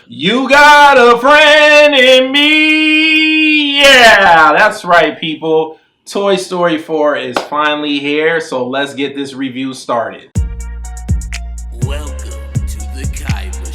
You got a friend in me. Yeah, that's right, people. Toy Story 4 is finally here, so let's get this review started. Welcome to the Kaiba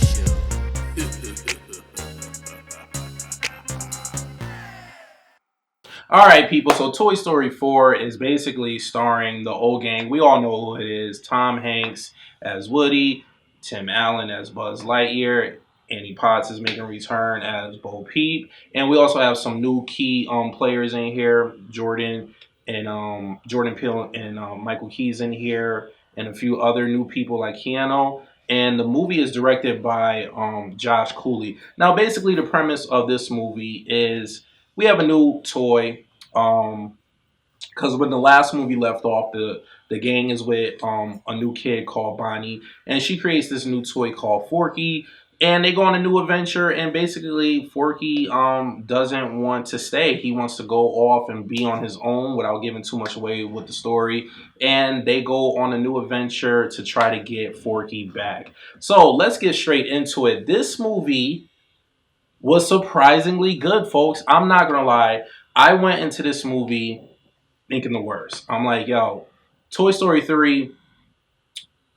All right, people. So Toy Story 4 is basically starring the old gang. We all know who it is. Tom Hanks as Woody, Tim Allen as Buzz Lightyear, Annie Potts is making a return as Bo Peep, and we also have some new key players in here. Jordan Peele and Michael Keys in here, and a few other new people like Keanu. And the movie is directed by Josh Cooley. Now, basically, the premise of this movie is we have a new toy. Because when the last movie left off, the gang is with a new kid called Bonnie, and she creates this new toy called Forky, and they go on a new adventure. And basically, Forky doesn't want to stay. He wants to go off and be on his own without giving too much away with the story. And they go on a new adventure to try to get Forky back. So let's get straight into it. This movie was surprisingly good, folks. I'm not gonna lie. I went into this movie thinking the worst. I'm like, yo, Toy Story 3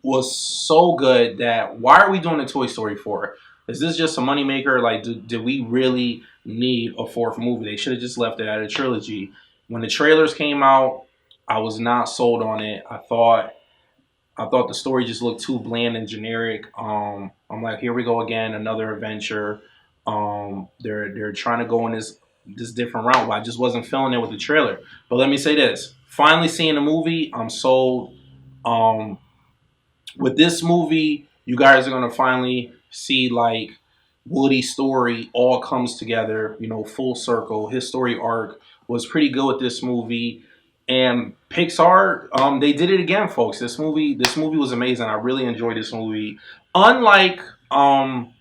was so good that why are we doing a Toy Story 4? Is this just a moneymaker? Like, did we really need a fourth movie? They should have just left it at a trilogy. When the trailers came out, I was not sold on it. I thought the story just looked too bland and generic. I'm like, here we go again, another adventure. They're trying to go in this different route, but I just wasn't feeling it with the trailer. But let me say this: finally seeing the movie, I'm sold. Um, with this movie, you guys are gonna finally see like Woody's story all comes together. You know, full circle. His story arc was pretty good with this movie. And Pixar, they did it again, folks. This movie was amazing. I really enjoyed this movie. Unlike some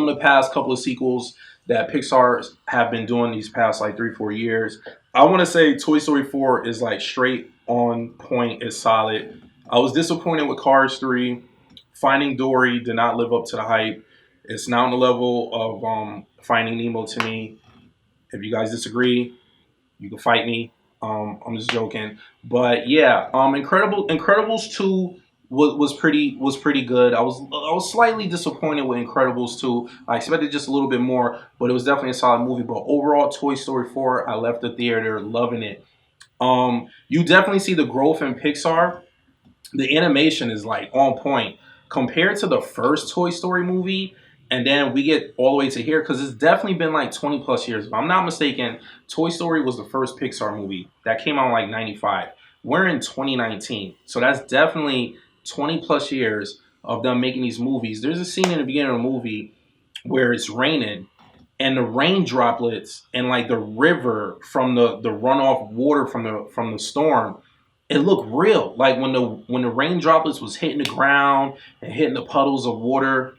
of the past couple of sequels that Pixar have been doing these past like 3 4 years, I want to say Toy Story 4 is like straight on point. It's solid. I was disappointed with Cars 3. Finding Dory did not live up to the hype. It's now on the level of Finding Nemo to me. If you guys disagree, you can fight me. I'm just joking, but yeah, Incredibles 2 was pretty good. I was slightly disappointed with Incredibles 2. I expected just a little bit more, but it was definitely a solid movie. But overall, Toy Story 4, I left the theater loving it. You definitely see the growth in Pixar. The animation is like on point compared to the first Toy Story movie. And then we get all the way to here because it's definitely been like 20 plus years. If I'm not mistaken, Toy Story was the first Pixar movie that came out in like 95. We're in 2019. So that's definitely 20 plus years of them making these movies. There's a scene in the beginning of the movie where it's raining and the rain droplets and like the river from the runoff water from the storm, it looked real. Like when the rain droplets was hitting the ground and hitting the puddles of water,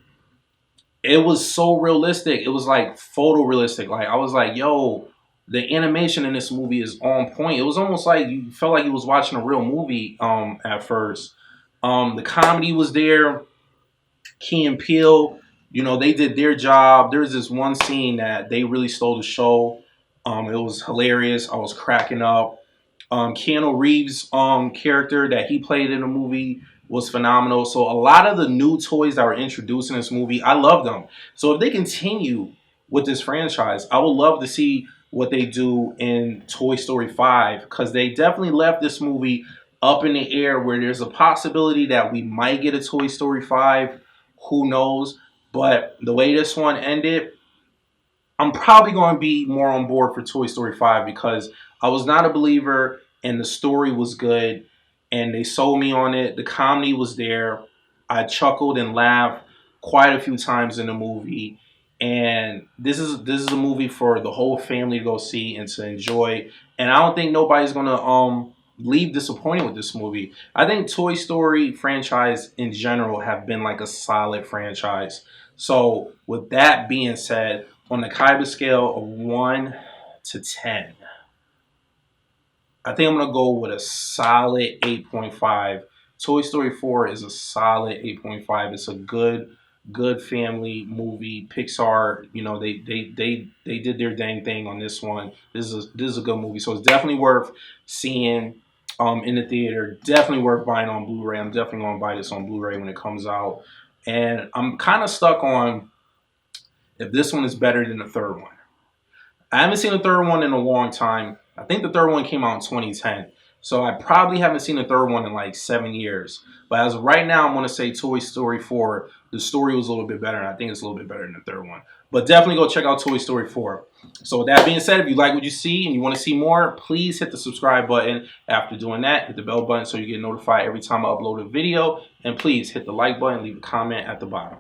it was so realistic. It was like photorealistic. Like I was like, yo, the animation in this movie is on point. It was almost like you felt like you was watching a real movie at first. The comedy was there. Key and Peele, they did their job. There's this one scene that they really stole the show. It was hilarious. I was cracking up. Keanu Reeves' character that he played in the movie was phenomenal. So a lot of the new toys that were introduced in this movie, I love them. So if they continue with this franchise, I would love to see what they do in Toy Story 5 because they definitely left this movie up in the air where there's a possibility that we might get a Toy Story 5. Who knows? But the way this one ended, I'm probably going to be more on board for Toy Story 5 because I was not a believer and the story was good and they sold me on it. The comedy was there. I chuckled and laughed quite a few times in the movie. And this is a movie for the whole family to go see and to enjoy. And I don't think nobody's going to leave disappointed with this movie. I think Toy Story franchise in general have been like a solid franchise. So with that being said, on the Kaiba scale of 1 to 10, I think I'm going to go with a solid 8.5. Toy Story 4 is a solid 8.5. It's a good, good family movie. Pixar, you know, they did their dang thing on this one. This is a good movie, so it's definitely worth seeing in the theater. Definitely worth buying on Blu-ray. I'm definitely gonna buy this on Blu-ray when it comes out. And I'm kind of stuck on if this one is better than the third one. I haven't seen the third one in a long time. I think the third one came out in 2010. So I probably haven't seen the third one in like 7 years. But as of right now, I'm going to say Toy Story 4. The story was a little bit better, and I think it's a little bit better than the third one. But definitely go check out Toy Story 4. So with that being said, if you like what you see and you want to see more, please hit the subscribe button. After doing that, hit the bell button so you get notified every time I upload a video. And please hit the like button, leave a comment at the bottom.